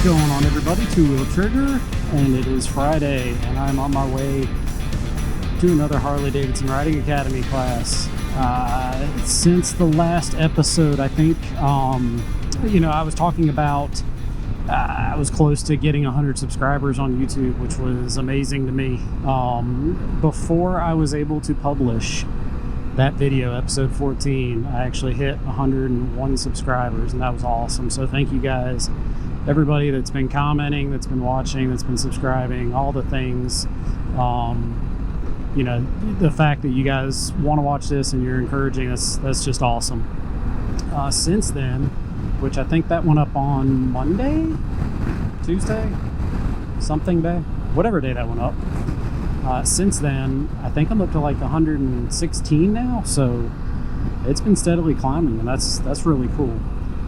What's going on, everybody? TwoWheelTrigger, and it is Friday, and I'm on my way to another Harley-Davidson Riding Academy class. Since the last episode, I think, I was talking about I was close to getting 100 subscribers on YouTube, which was amazing to me. Before I was able to publish that video, episode 14, I actually hit 101 subscribers, and that was awesome. So thank you guys, everybody that's been commenting, that's been watching, that's been subscribing, all the things. The fact that you guys want to watch this and you're encouraging us, that's just awesome. Since then, which I think that went up on Monday, Tuesday, something day, whatever day that went up. Since then, I think I'm up to like 116 now, so it's been steadily climbing, and that's really cool.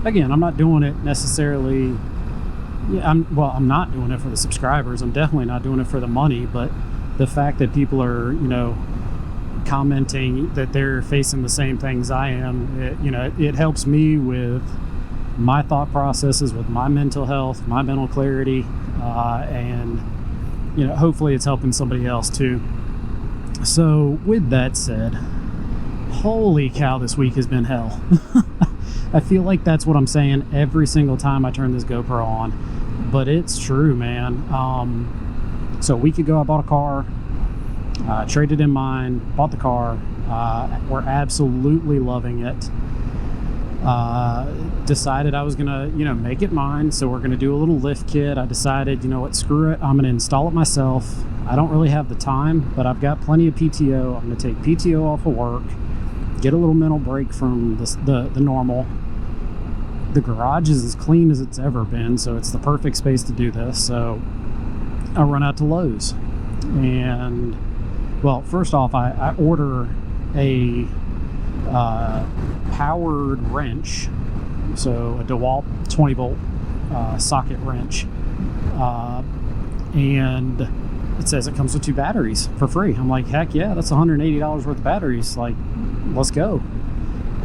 Again, I'm not doing it necessarily. I'm not doing it for the subscribers. I'm definitely not doing it for the money, but the fact that people are, commenting that they're facing the same things I am, it helps me with my thought processes, with my mental health, my mental clarity, and hopefully it's helping somebody else too. So with that said, holy cow, this week has been hell. I feel like that's what I'm saying every single time I turn this GoPro on, but it's true, man. So a week ago I bought a car, traded in mine, bought the car. We're absolutely loving it. Decided I was gonna make it mine, so we're gonna do a little lift kit. I decided, screw it, I'm gonna install it myself. I don't really have the time, but I've got plenty of PTO. I'm gonna take PTO off of work, get a little mental break from the normal. The garage is as clean as it's ever been, so it's the perfect space to do this. So I run out to Lowe's, and well, first off, I order a powered wrench, so a DeWalt 20 volt socket wrench, and it says it comes with 2 batteries for free. I'm like, heck yeah, that's $180 worth of batteries, like, let's go.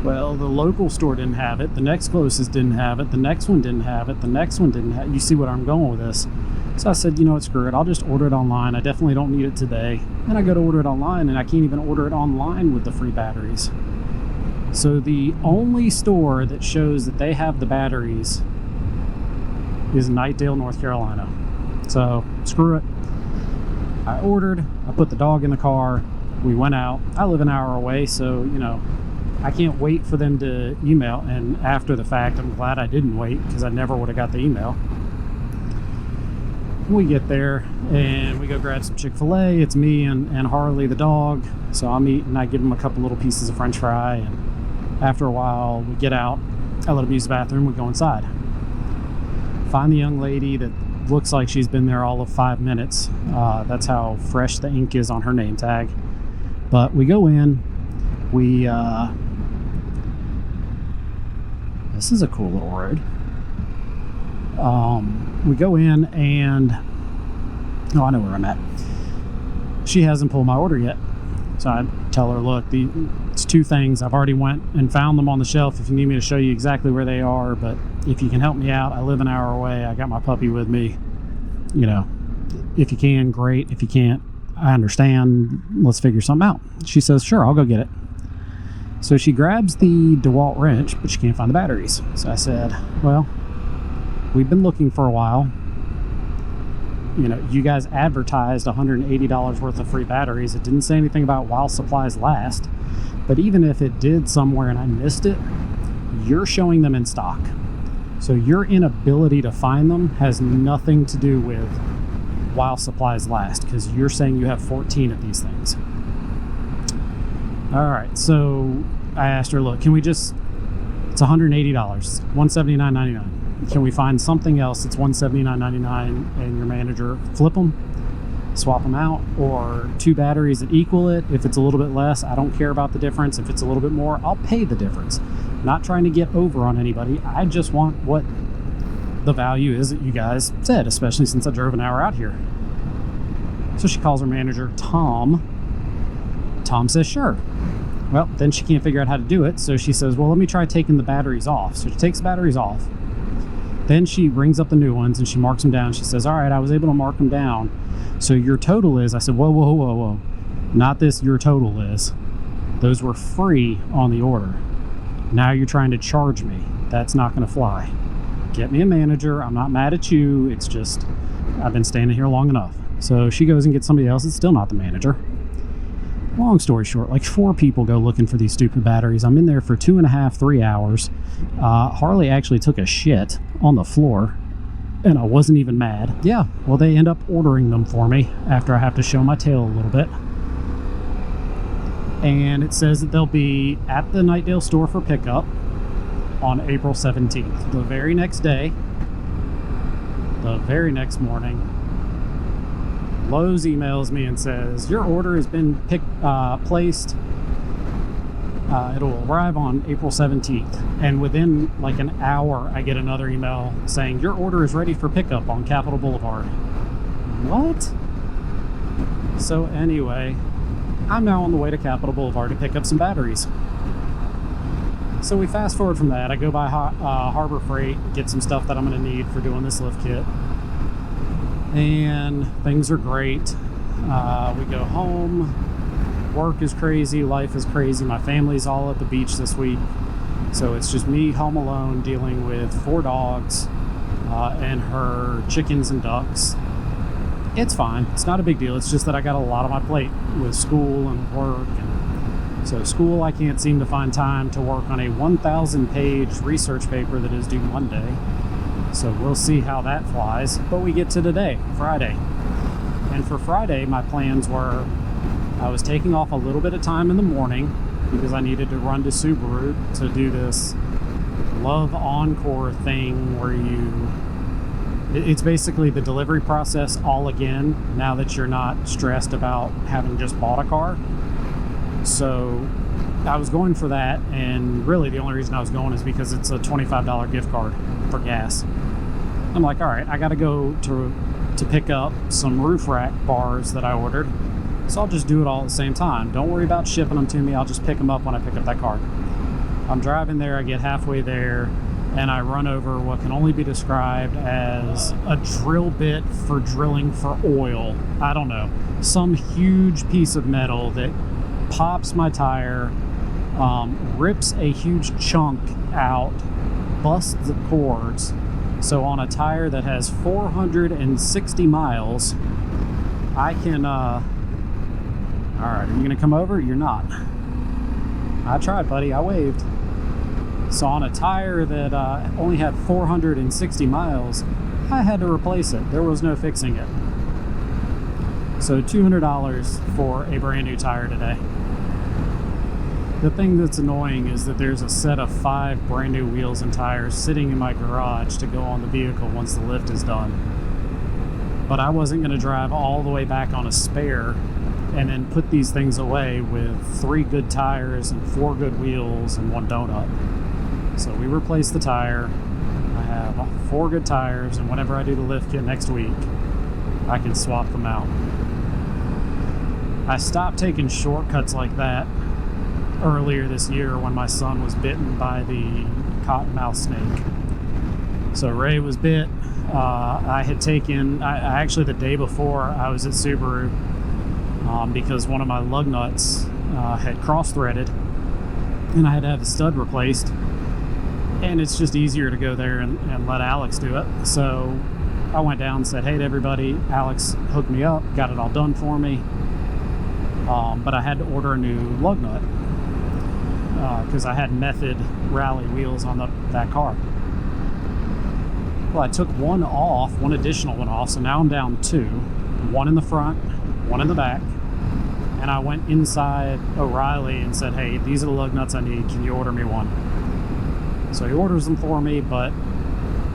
Well, the local store didn't have it, the next closest didn't have it, the next one didn't have it, the next one didn't have it. You see what I'm going with this. So I said, screw it, I'll just order it online. I definitely don't need it today. And I go to order it online, and I can't even order it online with the free batteries. So the only store that shows that they have the batteries is Knightdale, North Carolina. So screw it. I ordered, I put the dog in the car, we went out. I live an hour away, so I can't wait for them to email. And after the fact, I'm glad I didn't wait, because I never would have got the email. We get there and we go grab some Chick-fil-A. It's me and Harley the dog. So I'm eating, I give him a couple little pieces of french fry, and after a while we get out. I let him use the bathroom, we go inside. Find the young lady that looks like she's been there all of 5 minutes. That's how fresh the ink is on her name tag. But we go in, this is a cool little road. We go in and, I know where I'm at. She hasn't pulled my order yet. So I tell her, look, it's 2 things. I've already went and found them on the shelf if you need me to show you exactly where they are. But if you can help me out, I live an hour away. I got my puppy with me. If you can, great. If you can't, I understand. Let's figure something out. She says, sure, I'll go get it. So she grabs the DeWalt wrench, but she can't find the batteries. So I said, well, we've been looking for a while. You guys advertised $180 worth of free batteries. It didn't say anything about while supplies last. But even if it did somewhere and I missed it, you're showing them in stock. So your inability to find them has nothing to do with while supplies last, because you're saying you have 14 of these things. All right, so I asked her, look, can we just, it's $180, $179.99. Can we find something else that's $179.99 and your manager flip them, swap them out, or 2 batteries that equal it? If it's a little bit less, I don't care about the difference. If it's a little bit more, I'll pay the difference. Not trying to get over on anybody. I just want what the value is that you guys said, especially since I drove an hour out here. So she calls her manager, Tom. Tom says, sure. Well, then she can't figure out how to do it, so she says, well, let me try taking the batteries off. So she takes the batteries off, Then she brings up the new ones and she marks them down. She says, all right, I was able to mark them down. So your total is, I said, whoa, whoa, whoa, whoa. Not this, your total is. Those were free on the order. Now you're trying to charge me. That's not going to fly. Get me a manager. I'm not mad at you. It's just, I've been standing here long enough. So she goes and gets somebody else. It's still not the manager. Long story short, like 4 people go looking for these stupid batteries. I'm in there for 2.5, 3 hours. Harley actually took a shit on the floor, and I wasn't even mad. Yeah, well, they end up ordering them for me after I have to show my tail a little bit. And it says that they'll be at the Nightdale store for pickup on April 17th. The very next day, the very next morning, Lowe's emails me and says, your order has been placed. It'll arrive on April 17th. And within like an hour, I get another email saying, your order is ready for pickup on Capitol Boulevard. What? So anyway, I'm now on the way to Capitol Boulevard to pick up some batteries. So we fast forward from that. I go by Harbor Freight, get some stuff that I'm going to need for doing this lift kit. And things are great. We go home. Work is crazy. Life is crazy. My family's all at the beach this week. So it's just me home alone dealing with 4 dogs and her chickens and ducks. It's fine. It's not a big deal. It's just that I got a lot on my plate with school and work. And so school, I can't seem to find time to work on a 1,000-page research paper that is due Monday. So we'll see how that flies. But we get to today, Friday. And for Friday, my plans were, I was taking off a little bit of time in the morning because I needed to run to Subaru to do this Love Encore thing where it's basically the delivery process all again now that you're not stressed about having just bought a car. So I was going for that, and really the only reason I was going is because it's a $25 gift card for gas. I'm like, all right, I got to go to pick up some roof rack bars that I ordered, so I'll just do it all at the same time. Don't worry about shipping them to me. I'll just pick them up when I pick up that car. I'm driving there. I get halfway there, and I run over what can only be described as a drill bit for drilling for oil. I don't know. Some huge piece of metal that pops my tire, rips a huge chunk out, busts the cords. So on a tire that has 460 miles, I can, all right, are you gonna come over? You're not. I tried, buddy, I waved. So on a tire that only had 460 miles, I had to replace it. There was no fixing it. So $200 for a brand new tire today. The thing that's annoying is that there's a set of 5 brand new wheels and tires sitting in my garage to go on the vehicle once the lift is done. But I wasn't going to drive all the way back on a spare and then put these things away with 3 good tires and 4 good wheels and 1 donut. So we replaced the tire. I have 4 good tires, and whenever I do the lift kit next week, I can swap them out. I stopped taking shortcuts like that earlier this year when my son was bitten by the cottonmouth snake. So Ray was bit. I had taken, I actually the day before I was at Subaru because one of my lug nuts had cross-threaded and I had to have the stud replaced. And it's just easier to go there and let Alex do it. So I went down and said, hey to everybody, Alex hooked me up, got it all done for me. But I had to order a new lug nut because I had Method rally wheels on that car. Well, I took one additional one off, so now I'm down 2. One in the front, one in the back. And I went inside O'Reilly and said, hey, these are the lug nuts I need. Can you order me one? So he orders them for me, but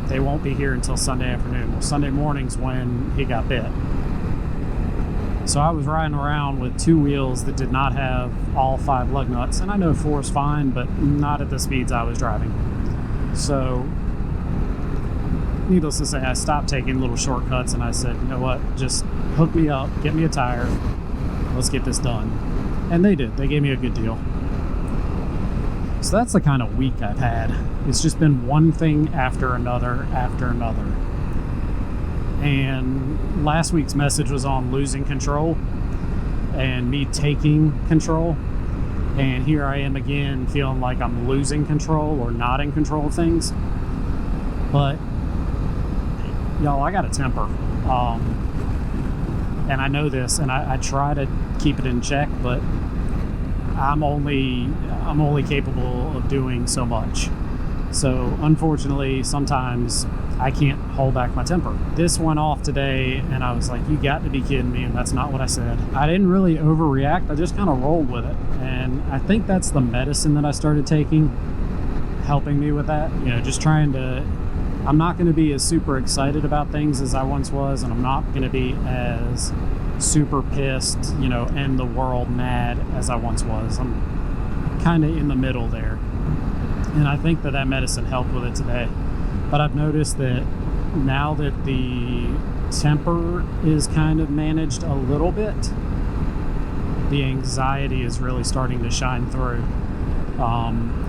they won't be here until Sunday afternoon. Well, Sunday morning's when he got bit. So I was riding around with 2 wheels that did not have all 5 lug nuts, and I know 4 is fine, but not at the speeds I was driving. So, needless to say, I stopped taking little shortcuts, and I said, you know what, just hook me up, get me a tire, let's get this done. And they did. They gave me a good deal. So that's the kind of week I've had. It's just been one thing after another after another. And last week's message was on losing control and me taking control. And here I am again feeling like I'm losing control or not in control of things. But, y'all, I got a temper. And I know this, and I try to keep it in check, but I'm only capable of doing so much. So unfortunately, sometimes I can't hold back my temper. This went off today, and I was like, you got to be kidding me, and that's not what I said. I didn't really overreact. I just kind of rolled with it. And I think that's the medicine that I started taking, helping me with that. You know, just trying to, I'm not going to be as super excited about things as I once was, and I'm not going to be as super pissed, you know, end the world mad as I once was. I'm kind of in the middle there. And I think that medicine helped with it today. But I've noticed that now that the temper is kind of managed a little bit, the anxiety is really starting to shine through.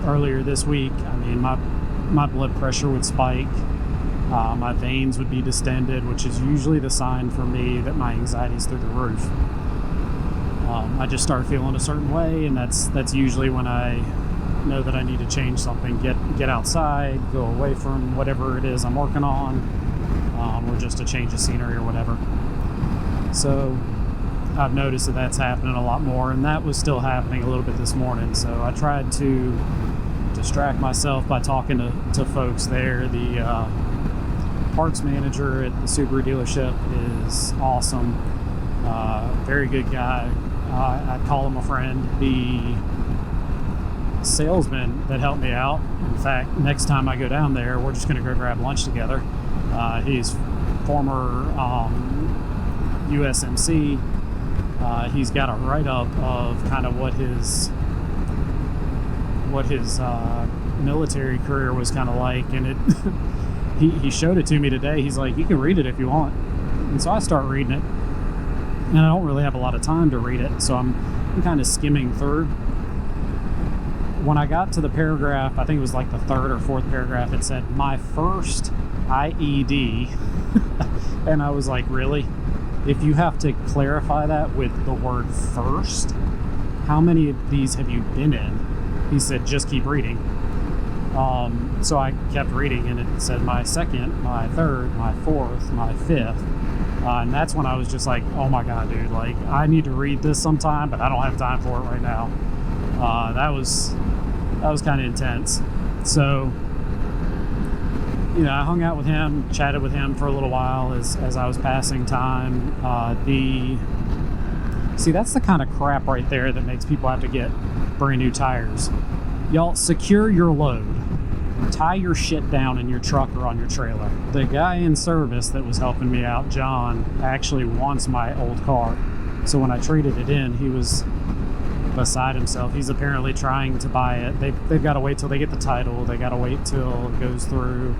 Earlier this week, I mean, my blood pressure would spike. My veins would be distended, which is usually the sign for me that my anxiety is through the roof. I just start feeling a certain way, and that's usually when I know that I need to change something, get outside, go away from whatever it is I'm working on, or just a change of scenery or whatever. So I've noticed that that's happening a lot more, and that was still happening a little bit this morning. So I tried to distract myself by talking to folks there. The parts manager at the Subaru dealership is awesome, very good guy. I'd call him a friend. The salesman that helped me out, in fact, next time I go down there, we're just going to go grab lunch together. He's former USMC. He's got a write-up of kind of what his military career was kind of like, and it he showed it to me today. He's like, you can read it if you want. And so I start reading it, and I don't really have a lot of time to read it, so I'm kind of skimming through. When I got to the paragraph, I think it was like the third or fourth paragraph, it said, my first IED. And I was like, really? If you have to clarify that with the word first, how many of these have you been in? He said, just keep reading. So I kept reading, and it said my second, my third, my fourth, my fifth. And that's when I was just like, oh my God, dude, like, I need to read this sometime, but I don't have time for it right now. That was kind of intense. So, you know, I hung out with him, chatted with him for a little while as I was passing time. See, that's the kind of crap right there that makes people have to get brand new tires. Y'all, secure your load. Tie your shit down in your truck or on your trailer. The guy in service that was helping me out, John, actually wants my old car. So when I traded it in, he was beside himself. He's apparently trying to buy it. They've got to wait till they get the title. They got to wait till it goes through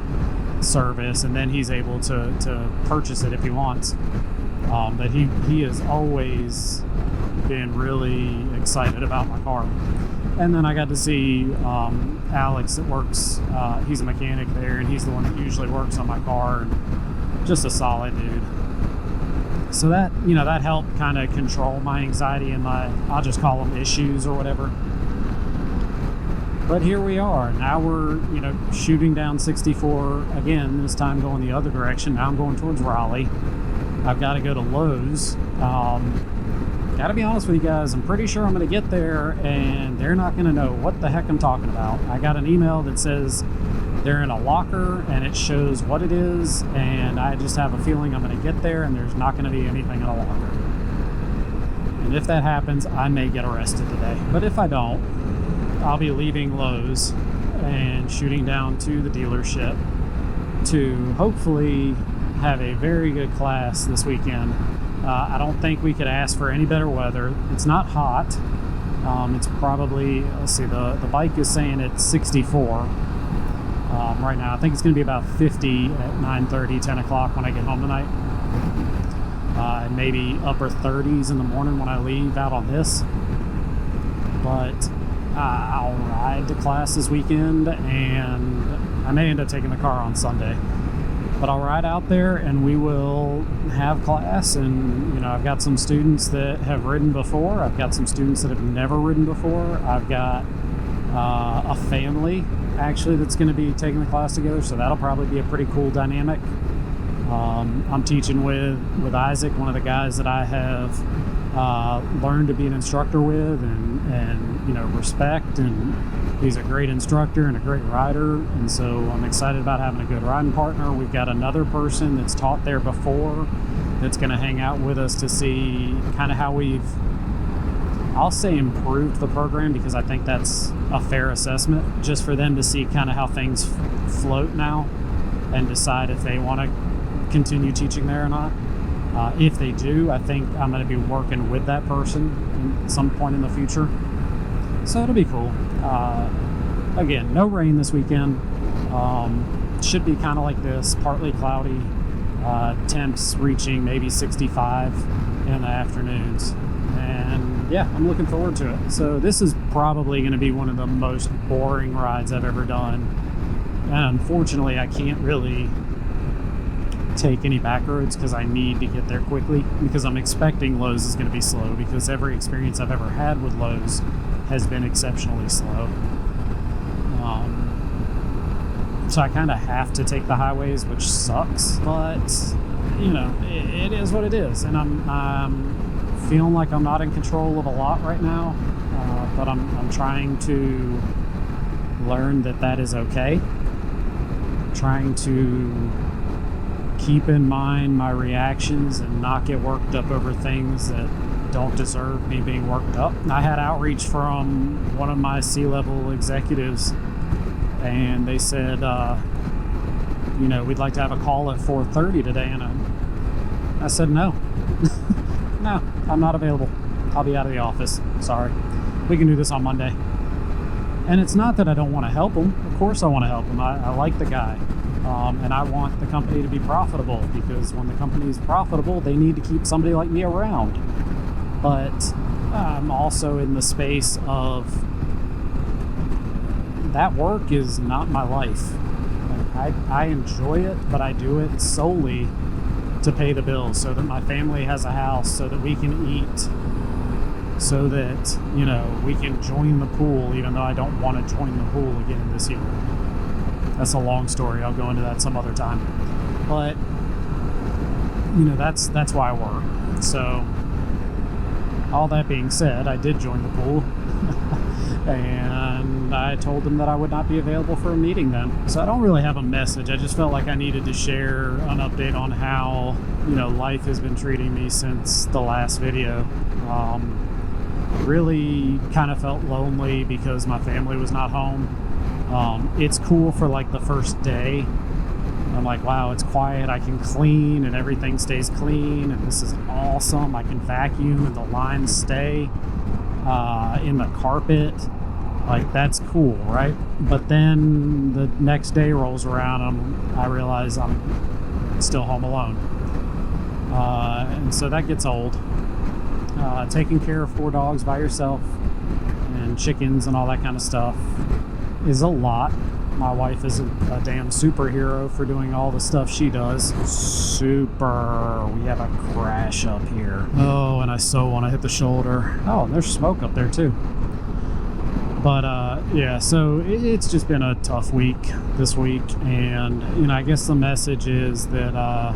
service, and then he's able to purchase it if he wants. But he has always been really excited about my car. And then I got to see Alex that works, he's a mechanic there, and he's the one that usually works on my car, and just a solid dude. So that, you know, that helped kind of control my anxiety and my, I'll just call them issues or whatever. But here we are. Now we're, you know, shooting down 64 again, this time going the other direction. Now I'm going towards Raleigh. I've got to go to Lowe's. Gotta be honest with you guys, I'm pretty sure I'm gonna get there and they're not gonna know what the heck I'm talking about. I got an email that says they're in a locker and it shows what it is, and I just have a feeling I'm gonna get there and there's not gonna be anything in a locker. And if that happens, I may get arrested today. But if I don't, I'll be leaving Lowe's and shooting down to the dealership to hopefully have a very good class this weekend. I don't think we could ask for any better weather. It's not hot. It's probably, let's see, the bike is saying it's 64 right now. I think it's going to be about 50 at 9:30, 10 o'clock when I get home tonight. And maybe upper 30s in the morning when I leave out on this. But I'll ride to class this weekend, and I may end up taking the car on Sunday. But I'll ride out there and we will have class. And, I've got some students that have ridden before. I've got some students that have never ridden before. I've got a family, actually, that's going to be taking the class together. So that'll probably be a pretty cool dynamic. I'm teaching with Isaac, one of the guys that I have learned to be an instructor with and respect, and he's a great instructor and a great rider, and so I'm excited about having a good riding partner. We've got another person that's taught there before that's going to hang out with us to see kind of how we've, I'll say, improved the program, because I think that's a fair assessment, just for them to see kind of how things float now and decide if they want to continue teaching there or not. If they do, I think I'm going to be working with that person at some point in the future. So it'll be cool. Again, no rain this weekend. Should be kind of like this, partly cloudy. Temps reaching maybe 65 in the afternoons. And yeah, I'm looking forward to it. So this is probably going to be one of the most boring rides I've ever done. And unfortunately, I can't really take any back roads because I need to get there quickly, because I'm expecting Lowe's is going to be slow, because every experience I've ever had with Lowe's has been exceptionally slow. So I kind of have to take the highways, which sucks, but it is what it is, and I'm feeling like I'm not in control of a lot right now, but I'm trying to learn that is okay. Trying to keep in mind my reactions and not get worked up over things that don't deserve me being worked up. I had outreach from one of my C-level executives, and they said, we'd like to have a call at 4:30 today, and I said no. No, I'm not available. I'll be out of the office. Sorry. We can do this on Monday. And it's not that I don't want to help him. Of course I want to help him. I like the guy. And I want the company to be profitable, because when the company is profitable, they need to keep somebody like me around. But I'm also in the space of that work is not my life. I enjoy it, but I do it solely to pay the bills, so that my family has a house, so that we can eat, so that, we can join the pool, even though I don't want to join the pool again this year. That's a long story. I'll go into that some other time. But, that's why I work. So, all that being said, I did join the pool. And I told them that I would not be available for a meeting then. So I don't really have a message. I just felt like I needed to share an update on how, life has been treating me since the last video. Really kind of felt lonely because my family was not home. It's cool for like the first day. I'm like, wow, it's quiet. I can clean and everything stays clean, and this is awesome. I can vacuum and the lines stay in the carpet. Like, that's cool, right? But then the next day rolls around and I realize I'm still home alone. And so that gets old. Taking care of 4 dogs by yourself and chickens and all that kind of stuff is a lot. My wife is a damn superhero for doing all the stuff she does. Super. We have a crash up here. Oh, and I so want to hit the shoulder. Oh, and there's smoke up there too. But yeah, so it's just been a tough week this week, and I guess the message is that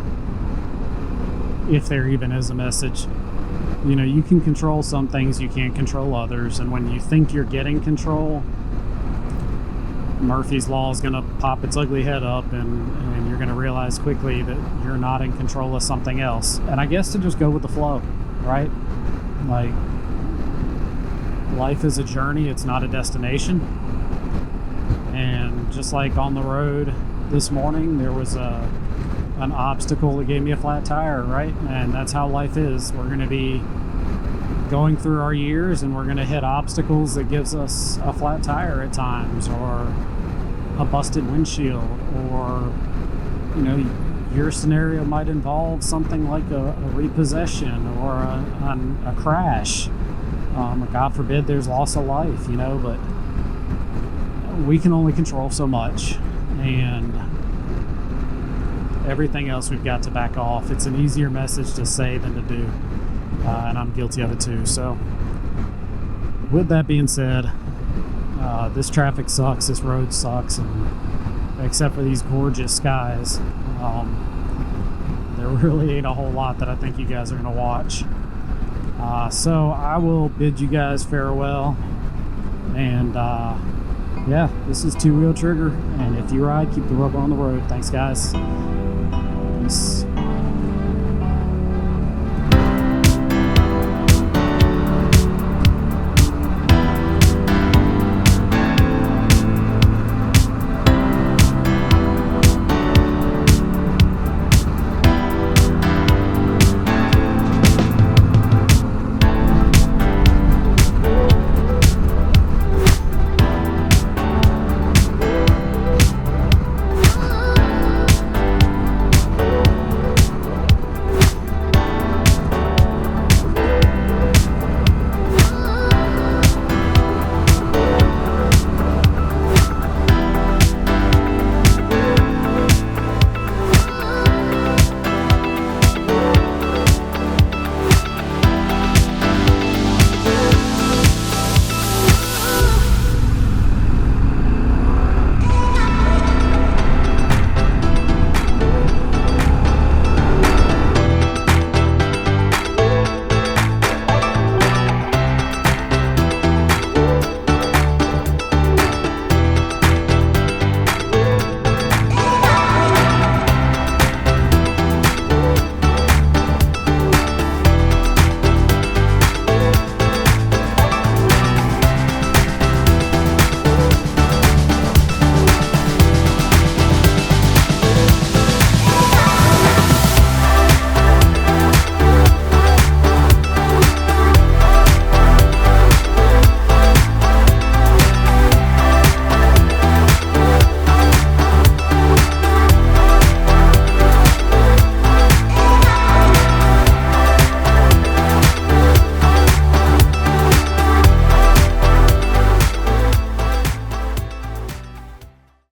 if there even is a message, you can control some things, you can't control others, and when you think you're getting control, Murphy's Law is going to pop its ugly head up, and you're going to realize quickly that you're not in control of something else. And I guess to just go with the flow, right? Like, life is a journey, it's not a destination. And just like on the road this morning, there was an obstacle that gave me a flat tire, right? And that's how life is. We're going to be going through our years, and we're going to hit obstacles that gives us a flat tire at times, or a busted windshield, or your scenario might involve something like a repossession or a crash. God forbid there's loss of life, you know, but we can only control so much, and everything else we've got to back off. It's an easier message to say than to do, and I'm guilty of it too. So with that being said, this traffic sucks, this road sucks, and except for these gorgeous skies, there really ain't a whole lot that I think you guys are going to watch. So I will bid you guys farewell, and yeah, this is Two Wheel Trigger, and if you ride, keep the rubber on the road. Thanks, guys. Peace.